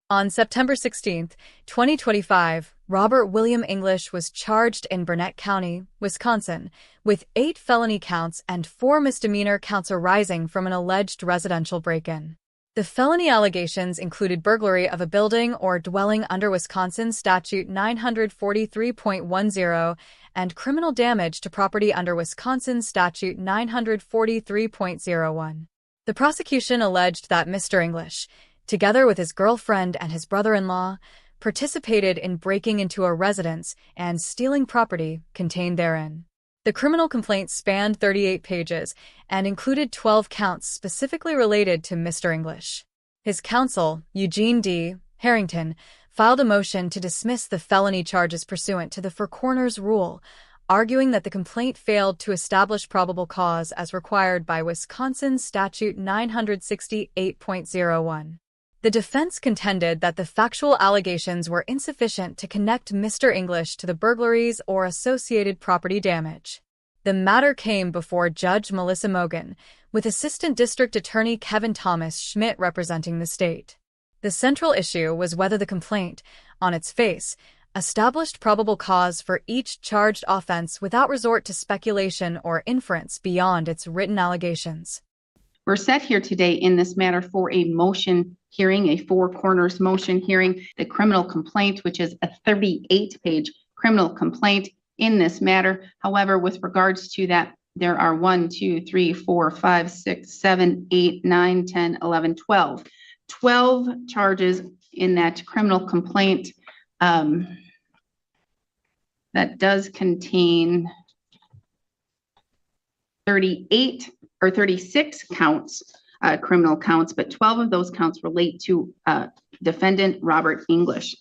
On September 16, 2025, Robert William English was charged in Burnett County, Wisconsin, with 8 felony counts and 4 misdemeanor counts arising from an alleged residential break-in. The felony allegations included burglary of a building or dwelling under Wisconsin Statute 943.10 and criminal damage to property under Wisconsin Statute 943.01. The prosecution alleged that Mr. English, together with his girlfriend and his brother-in-law, participated in breaking into a residence and stealing property contained therein. The criminal complaint spanned 38 pages and included 12 counts specifically related to Mr. English. His counsel, Eugene D. Harrington, filed a motion to dismiss the felony charges pursuant to the Four Corners Rule, arguing that the complaint failed to establish probable cause as required by Wisconsin Statute 968.01. The defense contended that the factual allegations were insufficient to connect Mr. English to the burglaries or associated property damage. The matter came before Judge Melissa Mogan, with Assistant District Attorney Kevin Thomas Schmidt representing the state. The central issue was whether the complaint, on its face, established probable cause for each charged offense without resort to speculation or inference beyond its written allegations. We're set here today in this matter for a motion hearing, a Four Corners motion hearing, the criminal complaint, which is a 38-page criminal complaint in this matter. However, with regards to that, there are 1, 2, 3, 4, 5, 6, 7, 8, 9, 10, 11, 12. 12 charges in that criminal complaint that does contain 38 or 36 counts, criminal counts, but 12 of those counts relate to defendant Robert English.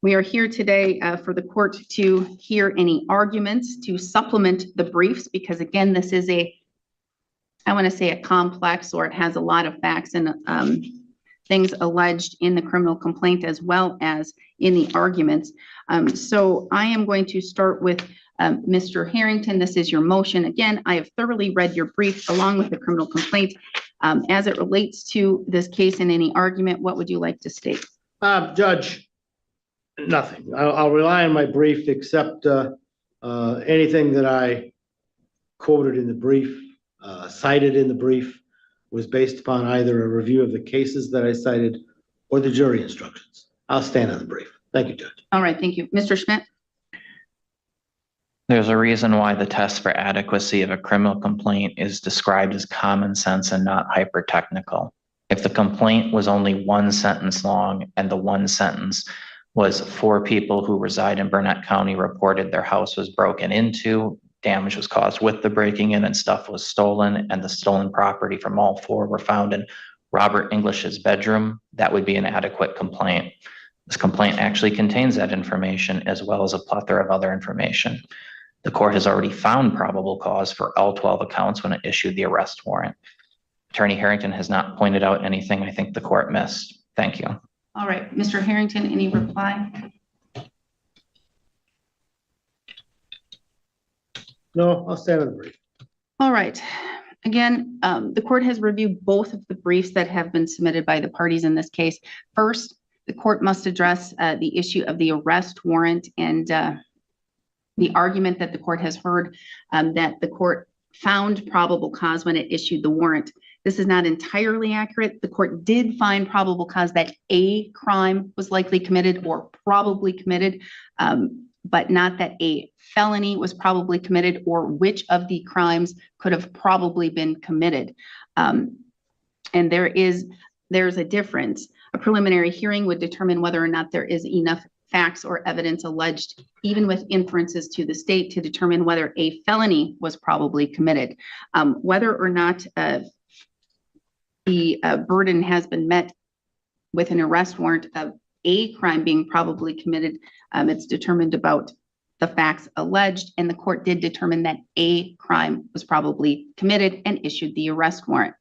We are here today for the court to hear any arguments to supplement the briefs, because again, this is I want to say a complex, or it has a lot of facts and things alleged in the criminal complaint as well as in the arguments. So I am going to start with Mr. Harrington. This is your motion. Again, I have thoroughly read your brief along with the criminal complaint. As it relates to this case and any argument, what would you like to state? Judge, nothing. I'll rely on my brief, except anything that I quoted in the brief, cited in the brief, was based upon either a review of the cases that I cited or the jury instructions. I'll stand on the brief. Thank you, Judge. All right, thank you. Mr. Schmidt? There's a reason why the test for adequacy of a criminal complaint is described as common sense and not hyper-technical. If the complaint was only one sentence long and the one sentence was 4 people who reside in Burnett County reported their house was broken into, damage was caused with the breaking in, and stuff was stolen, and the stolen property from all 4 were found in Robert English's bedroom, that would be an adequate complaint. This complaint actually contains that information as well as a plethora of other information. The court has already found probable cause for all 12 accounts when it issued the arrest warrant. Attorney Harrington has not pointed out anything I think the court missed. Thank you. All right, Mr. Harrington, any reply? No, I'll stand on the brief. All right. Again, the court has reviewed both of the briefs that have been submitted by the parties in this case. First, the court must address the issue of the arrest warrant and the argument that the court has heard that the court found probable cause when it issued the warrant. This is not entirely accurate. The court did find probable cause that a crime was likely committed or probably committed, but not that a felony was probably committed or which of the crimes could have probably been committed. And there's a difference. A preliminary hearing would determine whether or not there is enough facts or evidence alleged, even with inferences to the state, to determine whether a felony was probably committed. Whether or not the burden has been met with an arrest warrant of a crime being probably committed, it's determined about the facts alleged, and the court did determine that a crime was probably committed and issued the arrest warrant.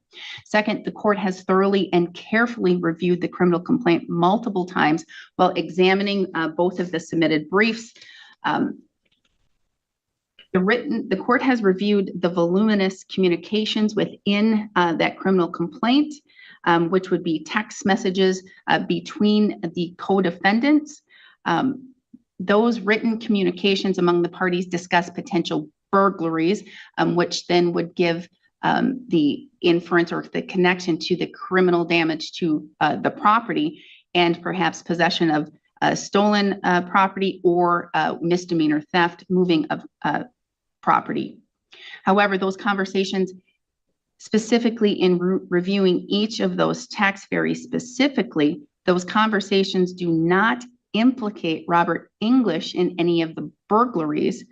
Second, the court has thoroughly and carefully reviewed the criminal complaint multiple times while examining both of the submitted briefs. The court has reviewed the voluminous communications within that criminal complaint. which would be text messages between the co-defendants. Those written communications among the parties discuss potential burglaries, which then would give the inference or the connection to the criminal damage to the property, and perhaps possession of stolen property or misdemeanor theft, moving of property. However, those conversations, specifically in reviewing each of those texts very specifically, those conversations do not implicate Robert English in any of the burglaries,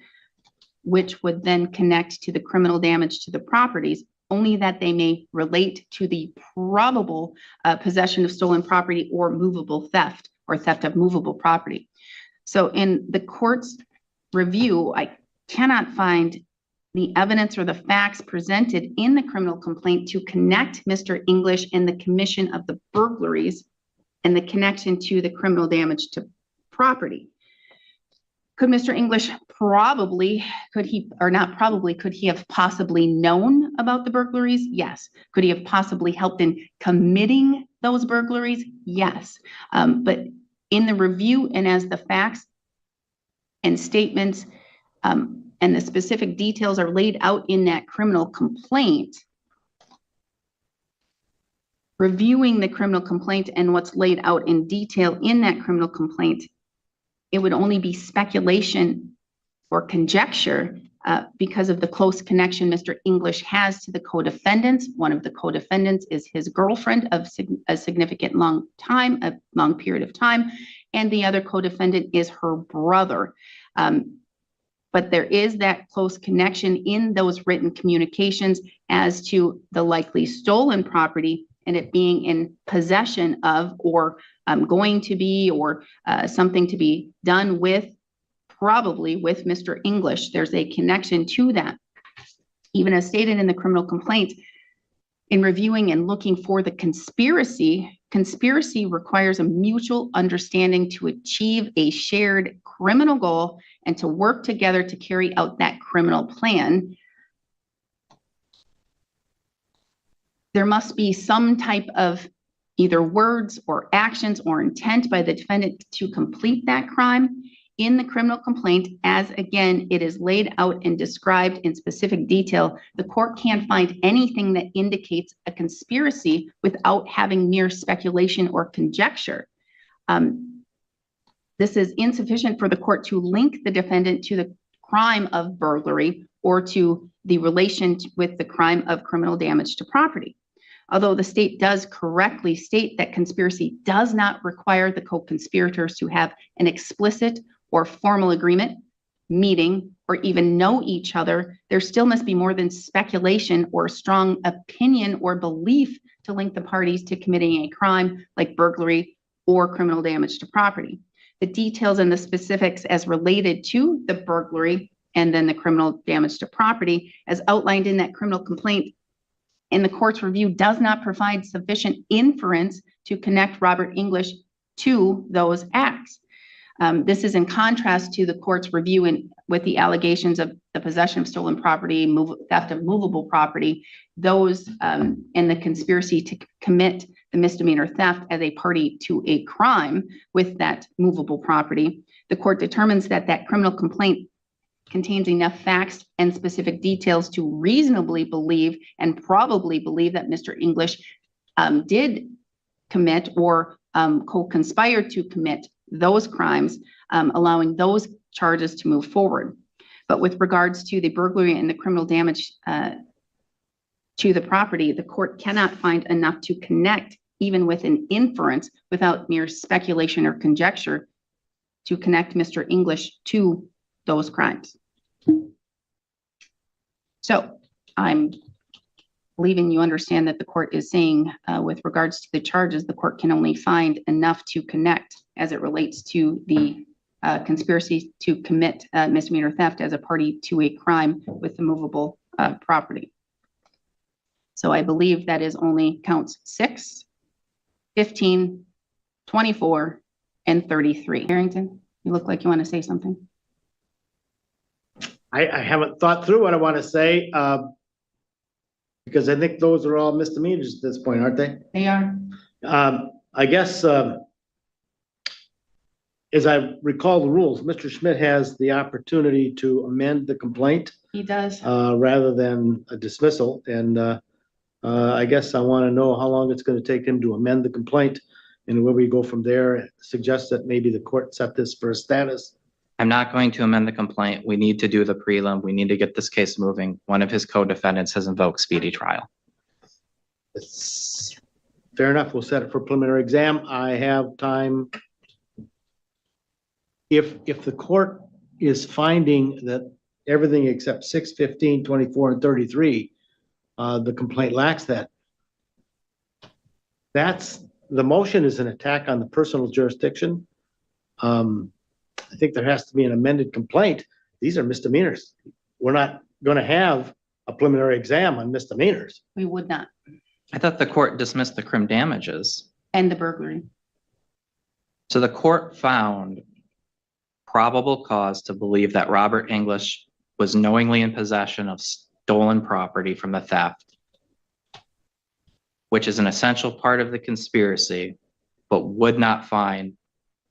which would then connect to the criminal damage to the properties, only that they may relate to the probable possession of stolen property or movable theft or theft of movable property. So in the court's review, I cannot find the evidence or the facts presented in the criminal complaint to connect Mr. English and the commission of the burglaries and the connection to the criminal damage to property. Could Mr. English probably, could he have possibly known about the burglaries? Yes. Could he have possibly helped in committing those burglaries? Yes. But in the review and as the facts and statements and the specific details are laid out in that criminal complaint, reviewing the criminal complaint and what's laid out in detail in that criminal complaint, it would only be speculation or conjecture because of the close connection Mr. English has to the co-defendants. One of the co-defendants is his girlfriend of a significant long period of time, and the other co-defendant is her brother. But there is that close connection in those written communications as to the likely stolen property and it being in possession of or going to be or something to be done with, probably with Mr. English. There's a connection to that. Even as stated in the criminal complaint, in reviewing and looking for the conspiracy requires a mutual understanding to achieve a shared criminal goal and to work together to carry out that criminal plan. There must be some type of either words or actions or intent by the defendant to complete that crime. In the criminal complaint, as again, it is laid out and described in specific detail, the court can't find anything that indicates a conspiracy without having mere speculation or conjecture. This is insufficient for the court to link the defendant to the crime of burglary or to the relation with the crime of criminal damage to property. Although the state does correctly state that conspiracy does not require the co-conspirators to have an explicit or formal agreement, meeting, or even know each other, there still must be more than speculation or strong opinion or belief to link the parties to committing a crime like burglary or criminal damage to property. The details and the specifics as related to the burglary and then the criminal damage to property, as outlined in that criminal complaint in the court's review, does not provide sufficient inference to connect Robert English to those acts. This is in contrast to the court's review with the allegations of the possession of stolen property, theft of movable property, those in the conspiracy to commit the misdemeanor theft as a party to a crime with that movable property. The court determines that that criminal complaint contains enough facts and specific details to reasonably believe and probably believe that Mr. English did commit or co-conspire to commit those crimes, allowing those charges to move forward. But with regards to the burglary and the criminal damage to the property, the court cannot find enough to connect, even with an inference, without mere speculation or conjecture, to connect Mr. English to those crimes. So I'm believing you understand that the court is saying with regards to the charges, the court can only find enough to connect as it relates to the conspiracy to commit misdemeanor theft as a party to a crime with the movable property. So I believe that is only counts 6, 15, 24, and 33. Harrington, you look like you want to say something. I haven't thought through what I want to say. Because I think those are all misdemeanors at this point, aren't they? They are. I guess, as I recall the rules, Mr. Schmidt has the opportunity to amend the complaint, He does. rather than a dismissal. And, I guess I want to know how long it's going to take him to amend the complaint and where we go from there. Suggest that maybe the court set this for a status. I'm not going to amend the complaint. We need to do the prelim. We need to get this case moving. One of his co-defendants has invoked speedy trial. It's fair enough. We'll set it for preliminary exam. I have time. If the court is finding that everything except 6, 15, 24, and 33, the complaint lacks that. The motion is an attack on the personal jurisdiction. I think there has to be an amended complaint. These are misdemeanors. We're not going to have a preliminary exam on misdemeanors. We would not. I thought the court dismissed the crim damages. And the burglary. So the court found probable cause to believe that Robert English was knowingly in possession of stolen property from the theft, which is an essential part of the conspiracy, but would not find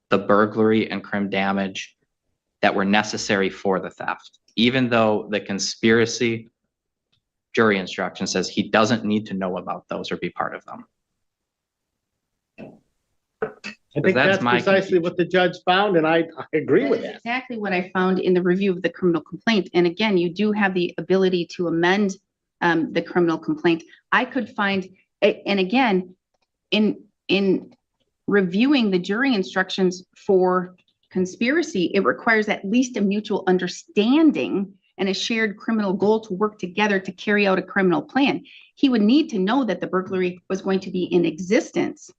the burglary and crim damage that were necessary for the theft, even though the conspiracy jury instruction says he doesn't need to know about those or be part of them. I think that's my precisely confusion. what the judge found, and I agree with that. Exactly what I found in the review of the criminal complaint. And again, you do have the ability to amend the criminal complaint. I could find, and again, in reviewing the jury instructions for conspiracy, it requires at least a mutual understanding and a shared criminal goal to work together to carry out a criminal plan. He would need to know that the burglary was going to be in existence.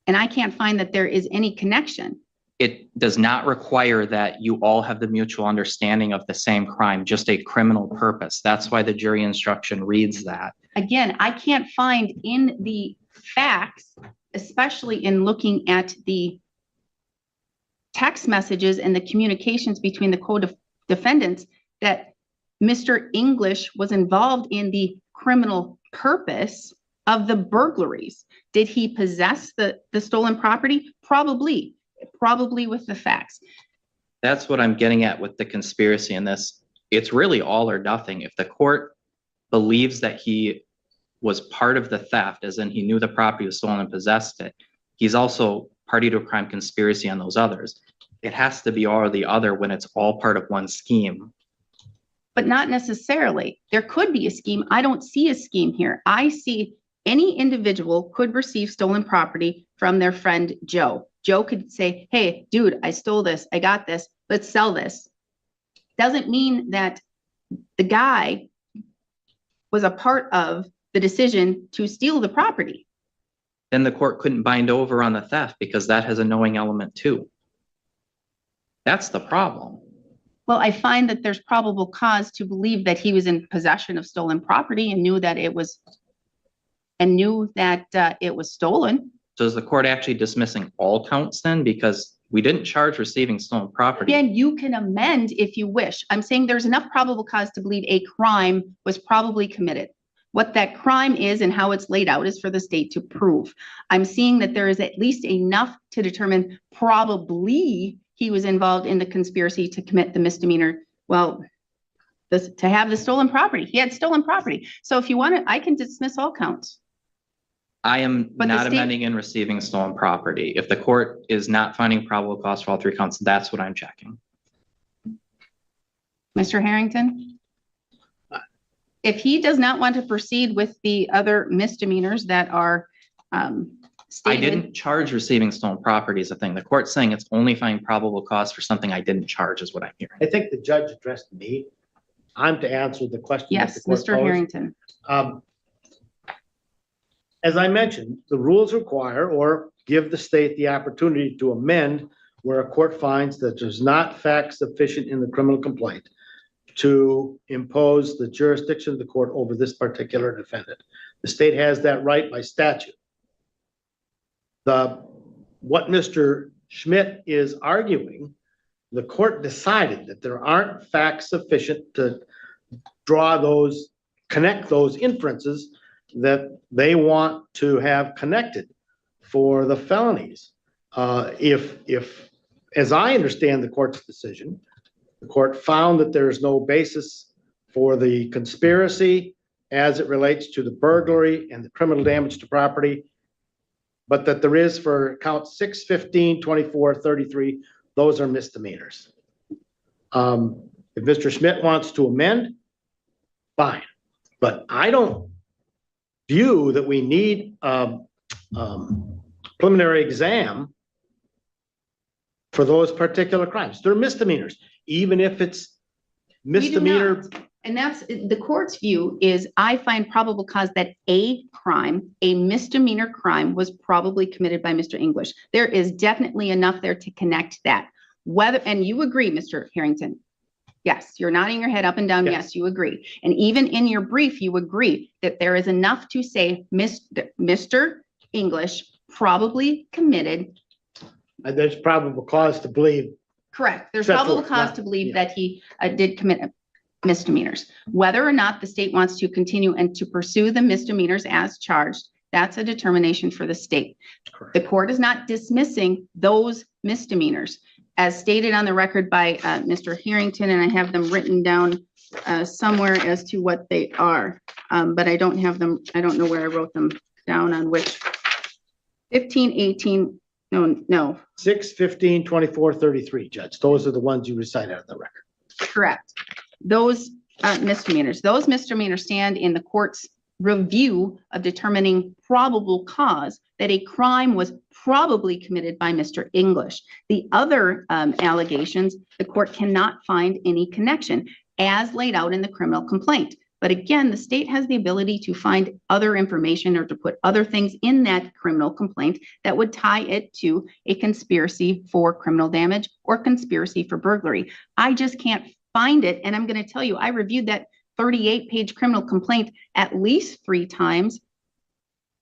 And I can't find that there is any connection. It does not require that you all have the mutual understanding of the same crime, just a criminal purpose. That's why the jury instruction reads that. Again, I can't find in the facts, especially in looking at the text messages and the communications between the co-defendants, that Mr. English was involved in the criminal purpose of the burglaries. Did he possess the stolen property? Probably with the facts. That's what I'm getting at with the conspiracy in this. It's really all or nothing. If the court believes that he was part of the theft, as in he knew the property was stolen and possessed it, he's also party to a crime conspiracy on those others. It has to be all or the other when it's all part of one scheme. But not necessarily. There could be a scheme. I don't see a scheme here. I see any individual could receive stolen property from their friend Joe. Joe could say, hey, dude, I stole this. I got this. Let's sell this. Doesn't mean that the guy was a part of the decision to steal the property. Then the court couldn't bind over on the theft because that has a knowing element too. That's the problem. Well, I find that there's probable cause to believe that he was in possession of stolen property and knew that it was stolen. So is the court actually dismissing all counts then? Because we didn't charge receiving stolen property. Again, you can amend if you wish. I'm saying there's enough probable cause to believe a crime was probably committed. What that crime is and how it's laid out is for the state to prove. I'm seeing that there is at least enough to determine probably he was involved in the conspiracy to commit the misdemeanor. Well, to have the stolen property. He had stolen property. So if you want to, I can dismiss all counts. I am But the not state- amending and receiving stolen property. If the court is not finding probable cause for all three counts, that's what I'm checking. Mr. Harrington? If he does not want to proceed with the other misdemeanors that are I stated. didn't charge receiving stolen property as a thing. The court's saying it's only finding probable cause for something I didn't charge is what I'm hearing. I think the judge addressed me. I'm to answer the question. that the Yes, court Mr. posed. Harrington. As I mentioned, the rules require or give the state the opportunity to amend where a court finds that there's not facts sufficient in the criminal complaint to impose the jurisdiction of the court over this particular defendant. The state has that right by statute. What Mr. Schmidt is arguing, the court decided that there aren't facts sufficient to draw those connect those inferences that they want to have connected for the felonies. If, as I understand the court's decision, the court found that there is no basis for the conspiracy as it relates to the burglary and the criminal damage to property, but that there is for count 6, 15, 24, 33, those are misdemeanors. If Mr. Schmidt wants to amend, fine, but I don't view that we need preliminary exam for those particular crimes. They're misdemeanors, even if it's misdemeanor. And that's the court's view is I find probable cause that a crime, a misdemeanor crime was probably committed by Mr. English. There is definitely enough there to connect that. Whether, and you agree, Mr. Harrington. Yes, you're nodding your head up and down. Yes, you agree. And even in your brief, you agree that there is enough to say Mr. English probably committed. There's probable cause to believe. Correct. There's probable cause to believe that he did commit misdemeanors. Whether or not the state wants to continue and to pursue the misdemeanors as charged, that's a determination for the state. Correct. The court is not dismissing those misdemeanors. As stated on the record by Mr. Harrington, and I have them written down somewhere as to what they are, but I don't have them. I don't know where I wrote them down on which. 15, 18, no. 6, 15, 24, 33, Judge. Those are the ones you recited on the record. Correct. Those misdemeanors. Those misdemeanors stand in the court's review of determining probable cause that a crime was probably committed by Mr. English. The other allegations, the court cannot find any connection as laid out in the criminal complaint. But again, the state has the ability to find other information or to put other things in that criminal complaint that would tie it to a conspiracy for criminal damage or conspiracy for burglary. I just can't find it. And I'm going to tell you, I reviewed that 38-page criminal complaint at least 3 times,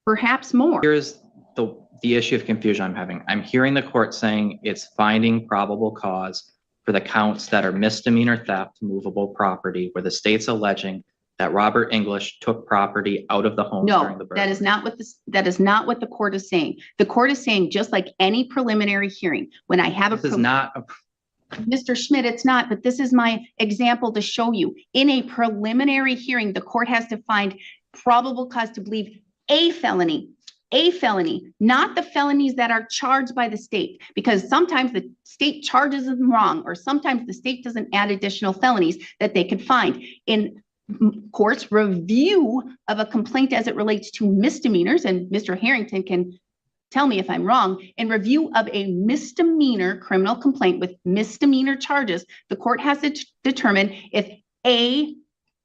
perhaps more. Here's the issue of confusion I'm having. I'm hearing the court saying it's finding probable cause for the counts that are misdemeanor theft, movable property, where the state's alleging that Robert English took property out of the home during the burglary. That is not what the court is saying. The court is saying just like any preliminary hearing, when I have this is not a Mr. Schmidt, it's not, but this is my example to show you. In a preliminary hearing, the court has to find probable cause to believe a felony, not the felonies that are charged by the state, because sometimes the state charges them wrong, or sometimes the state doesn't add additional felonies that they could find. In court's review of a complaint as it relates to misdemeanors, and Mr. Harrington can tell me if I'm wrong, in review of a misdemeanor criminal complaint with misdemeanor charges, the court has to determine if a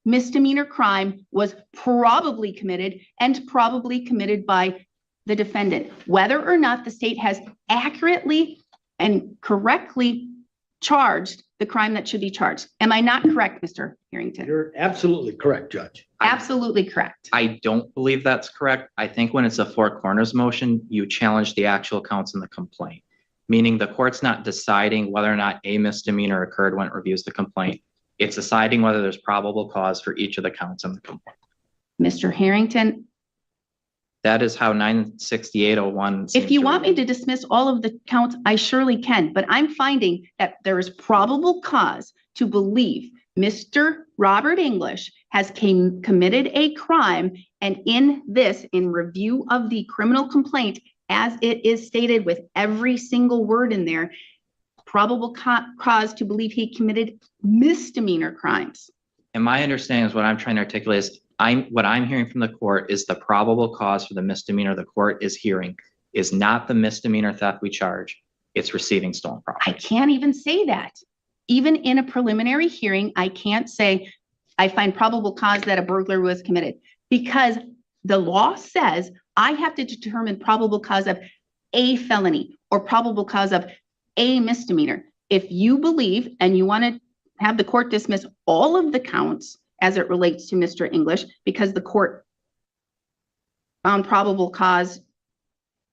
misdemeanor crime was probably committed and probably committed by the defendant, whether or not the state has accurately and correctly charged the crime that should be charged. Am I not correct, Mr. Harrington? You're absolutely correct, Judge. Absolutely correct. I don't believe that's correct. I think when it's a 4 corners motion, you challenge the actual counts in the complaint, meaning the court's not deciding whether or not a misdemeanor occurred when it reviews the complaint. It's deciding whether there's probable cause for each of the counts in the complaint. Mr. Harrington, that is how 96801. If you want me to dismiss all of the counts, I surely can, but I'm finding that there is probable cause to believe Mr. Robert English has committed a crime, and in review of the criminal complaint, as it is stated with every single word in there, probable cause to believe he committed misdemeanor crimes. And my understanding is what I'm trying to articulate is what I'm hearing from the court is the probable cause for the misdemeanor the court is hearing is not the misdemeanor theft we charge. It's receiving stolen property. I can't even say that. Even in a preliminary hearing, I can't say I find probable cause that a burglary was committed, because the law says I have to determine probable cause of a felony or probable cause of a misdemeanor. If you believe and you want to have the court dismiss all of the counts as it relates to Mr. English, because the court found probable cause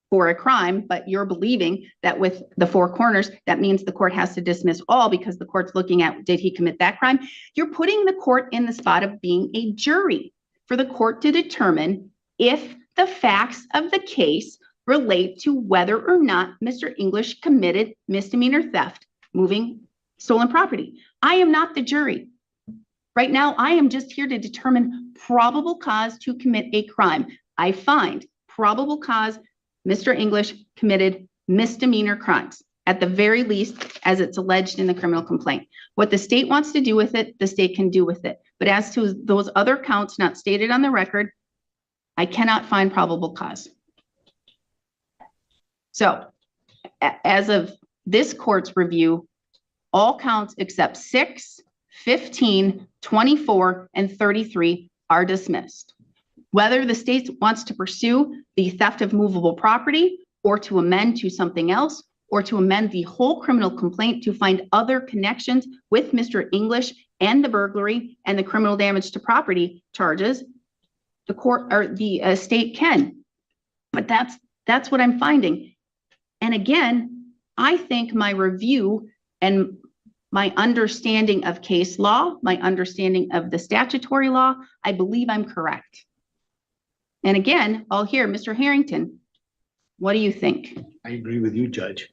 for a crime, but you're believing that with the 4 corners, that means the court has to dismiss all because the court's looking at, did he commit that crime? You're putting the court in the spot of being a jury. for the court to determine if the facts of the case relate to whether or not Mr. English committed misdemeanor theft, moving stolen property. I am not the jury. Right now, I am just here to determine probable cause to commit a crime. I find probable cause Mr. English committed misdemeanor crimes, at the very least, as it's alleged in the criminal complaint. What the state wants to do with it, the state can do with it. But as to those other counts not stated on the record, I cannot find probable cause. So, as of this court's review, all counts except 6, 15, 24, and 33 are dismissed. Whether the state wants to pursue the theft of movable property or to amend to something else, or to amend the whole criminal complaint to find other connections with Mr. English and the burglary and the criminal damage to property charges, the court or the state can. But that's what I'm finding. And again, I think my review and my understanding of case law, my understanding of the statutory law, I believe I'm correct. And again, I'll hear Mr. Harrington. What do you think? I agree with you, Judge.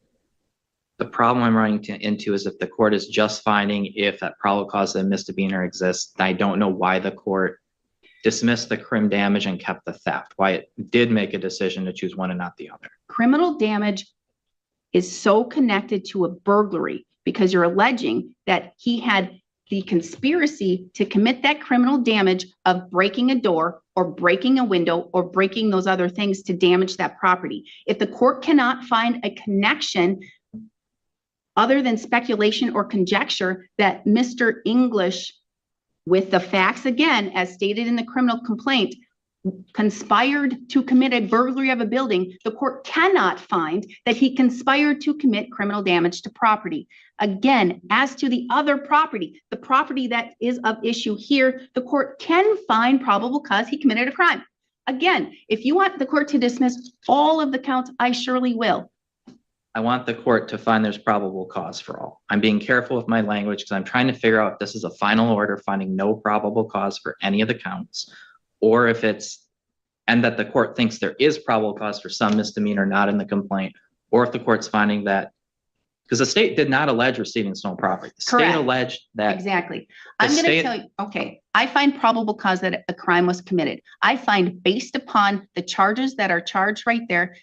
The problem I'm running into is if the court is just finding if that probable cause of misdemeanor exists, I don't know why the court dismissed the crim damage and kept the theft, why it did make a decision to choose one and not the other. Criminal damage is so connected to a burglary because you're alleging that he had the conspiracy to commit that criminal damage of breaking a door or breaking a window or breaking those other things to damage that property. If the court cannot find a connection other than speculation or conjecture that Mr. English, with the facts again, as stated in the criminal complaint, conspired to commit a burglary of a building, the court cannot find that he conspired to commit criminal damage to property. Again, as to the other property, the property that is of issue here, the court can find probable cause he committed a crime. Again, if you want the court to dismiss all of the counts, I surely will. I want the court to find there's probable cause for all. I'm being careful with my language because I'm trying to figure out if this is a final order finding no probable cause for any of the counts, or if it's, and that the court thinks there is probable cause for some misdemeanor not in the complaint, or if the court's finding that, because the state did not allege receiving stolen property. The Correct. State alleged that. Exactly. I'm going to tell you, okay, I find probable cause that a crime was committed. I find based upon the charges that are charged right there,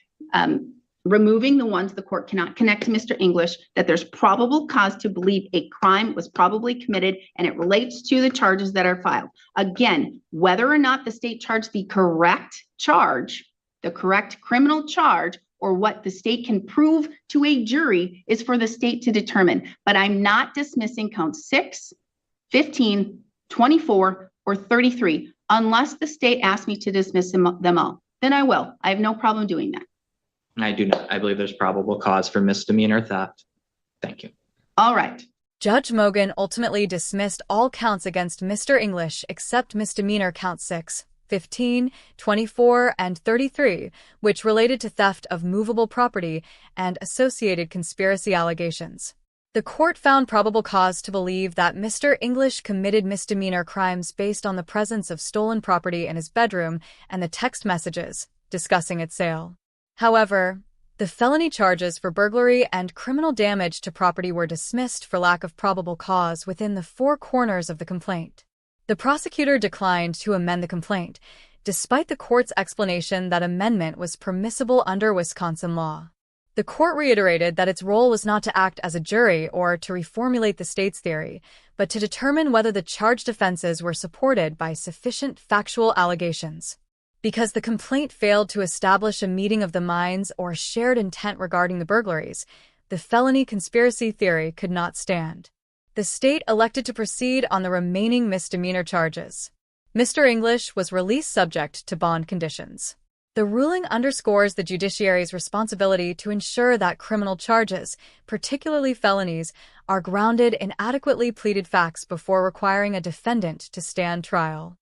removing the ones the court cannot connect to Mr. English, that there's probable cause to believe a crime was probably committed and it relates to the charges that are filed. Again, whether or not the state charged the correct charge, the correct criminal charge, or what the state can prove to a jury is for the state to determine. But I'm not dismissing counts 6, 15, 24, or 33, unless the state asks me to dismiss them all. Then I will. I have no problem doing that. I do not. I believe there's probable cause for misdemeanor theft. Thank you. All right. Judge Mogan ultimately dismissed all counts against Mr. English except misdemeanor count 6, 15, 24, and 33, which related to theft of movable property and associated conspiracy allegations. The court found probable cause to believe that Mr. English committed misdemeanor crimes based on the presence of stolen property in his bedroom and the text messages discussing its sale. However, the felony charges for burglary and criminal damage to property were dismissed for lack of probable cause within the 4 corners of the complaint. The prosecutor declined to amend the complaint, despite the court's explanation that amendment was permissible under Wisconsin law. The court reiterated that its role was not to act as a jury or to reformulate the state's theory, but to determine whether the charged offenses were supported by sufficient factual allegations. Because the complaint failed to establish a meeting of the minds or shared intent regarding the burglaries, the felony conspiracy theory could not stand. The state elected to proceed on the remaining misdemeanor charges. Mr. English was released subject to bond conditions. The ruling underscores the judiciary's responsibility to ensure that criminal charges, particularly felonies, are grounded in adequately pleaded facts before requiring a defendant to stand trial.